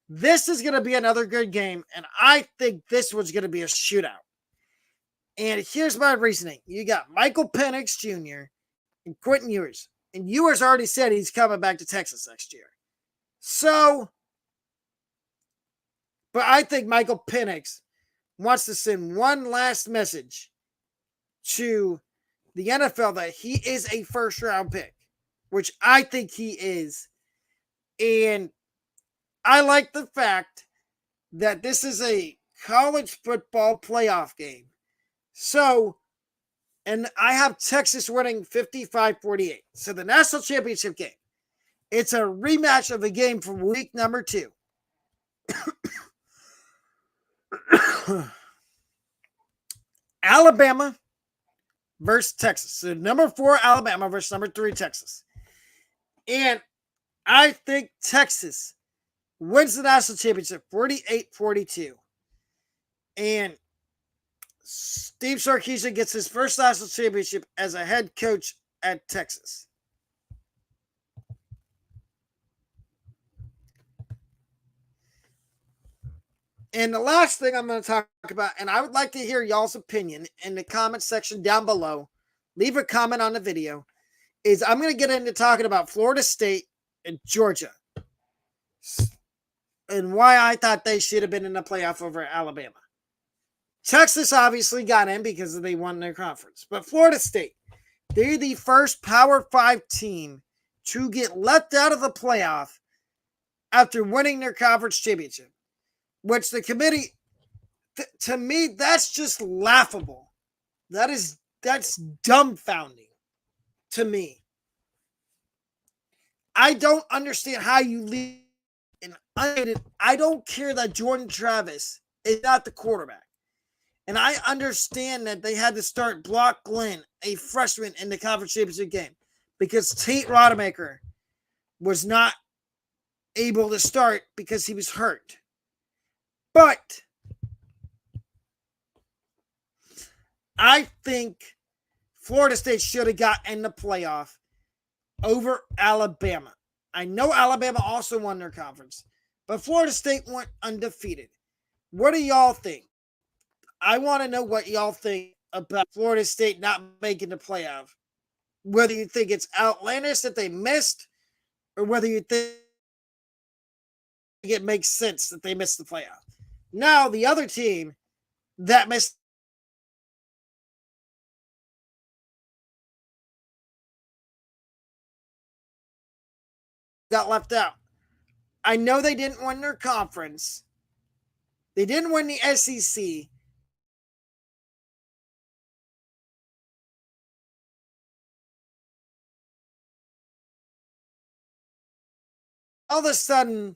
This is going to be another good game, and I think this one's going to be a shootout. And here's my reasoning. You got Michael Penix Jr. and Quentin Ewers. And Ewers already said he's coming back to Texas next year. So, but I think Michael Penix wants to send one last message to the NFL that he is a first-round pick, which I think he is. And I like the fact that this is a college football playoff game. So, and I have Texas winning 55-48. So the national championship game, it's a rematch of a game from week number 2. Alabama versus Texas. So number 4 Alabama versus number 3 Texas. And I think Texas wins the national championship 48-42. And Steve Sarkisian gets his first national championship as a head coach at Texas. And the last thing I'm going to talk about, and I would like to hear y'all's opinion in the comment section down below. Leave a comment on the video. Is I'm going to get into talking about Florida State and Georgia and why I thought they should have been in the playoff over Alabama. Texas obviously got in because they won their conference. But Florida State, they're the first Power 5 team to get left out of the playoff after winning their conference championship. Which the committee, to me, that's just laughable. That's dumbfounding to me. I don't understand how you leave an unaided. I don't care that Jordan Travis is not the quarterback. And I understand that they had to start Brock Glenn, a freshman, in the conference championship game because Tate Rodemaker was not able to start because he was hurt. But I think Florida State should have got in the playoff over Alabama. I know Alabama also won their conference, but Florida State went undefeated. What do y'all think? I want to know what y'all think about Florida State not making the playoff. Whether you think it's outlandish that they missed, or whether you think it makes sense that they missed the playoff. Now, the other team that missed got left out. I know they didn't win their conference. They didn't win the SEC. All of a sudden,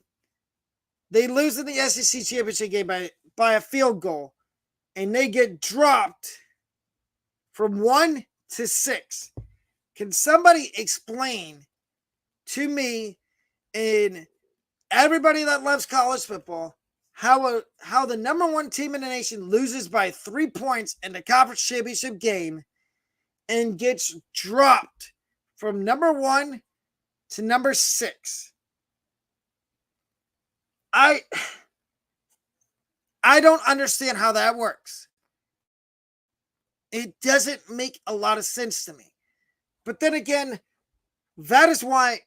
they lose in the SEC championship game by a field goal, and they get dropped from 1-6. Can somebody explain to me and everybody that loves college football how the number one team in the nation loses by 3 points in the conference championship game and gets dropped from number 1 to number 6? I don't understand how that works. It doesn't make a lot of sense to me. But then again, that is why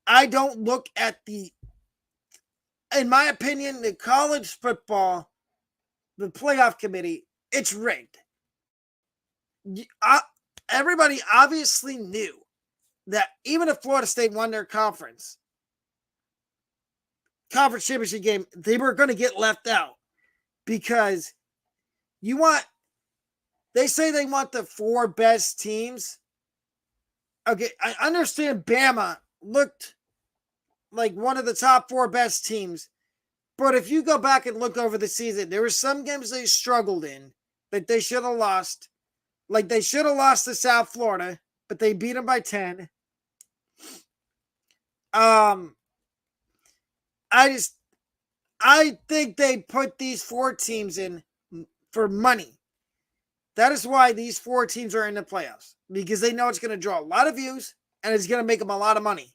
I don't look at in my opinion, the college football, the playoff committee, it's rigged. Everybody obviously knew that even if Florida State won their conference championship game, they were going to get left out because they say they want the 4 best teams. Okay, I understand Bama looked like one of the top 4 best teams, but if you go back and look over the season, there were some games they struggled in that they should have lost. Like they should have lost to South Florida, but they beat them by 10. I think they put these 4 teams in for money. That is why these 4 teams are in the playoffs, because they know it's going to draw a lot of views and it's going to make them a lot of money.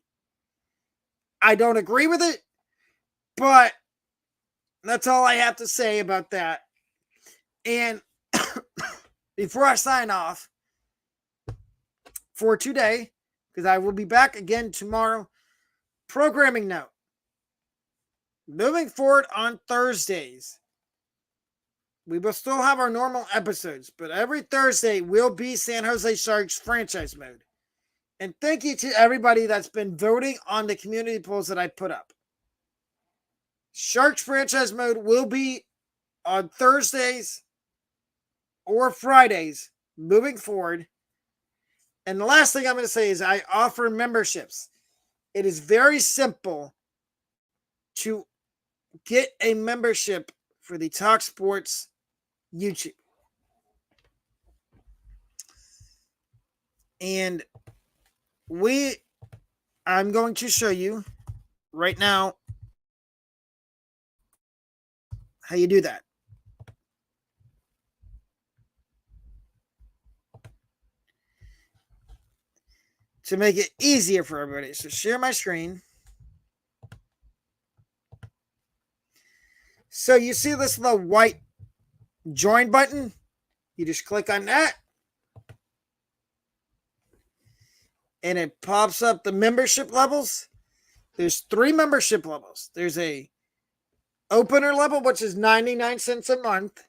I don't agree with it, but that's all I have to say about that. And before I sign off for today, because I will be back again tomorrow, programming note. Moving forward on Thursdays, we will still have our normal episodes, but every Thursday will be San Jose Sharks franchise mode. And thank you to everybody that's been voting on the community polls that I put up. Sharks franchise mode will be on Thursdays or Fridays moving forward. And the last thing I'm going to say is I offer memberships. It is very simple to get a membership for the Talk Sports YouTube. And I'm going to show you right now how you do that. To make it easier for everybody. So share my screen. So you see this little white join button? You just click on that. And it pops up the membership levels. There's 3 membership levels. There's a opener level, which is 99 cents a month.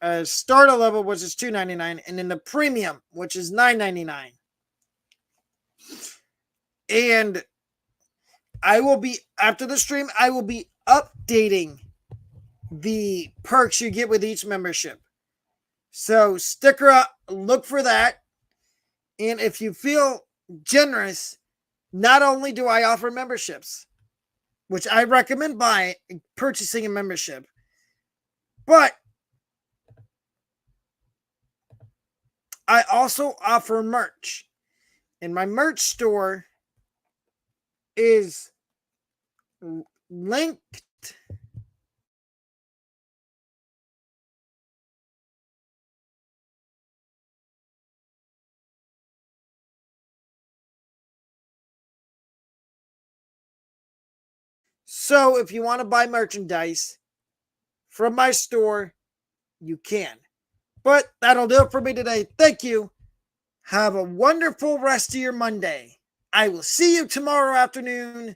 A starter level, which is $2.99. And then the premium, which is $9.99. And after the stream, I will be updating the perks you get with each membership. So stick around, look for that. And if you feel generous, not only do I offer memberships, which I recommend purchasing a membership, but I also offer merch. And my merch store is linked so if you want to buy merchandise from my store, you can. But that'll do it for me today. Thank you. Have a wonderful rest of your Monday. I will see you tomorrow afternoon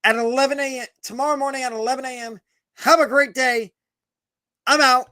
at 11 a.m. Tomorrow morning at 11 a.m. Have a great day. I'm out.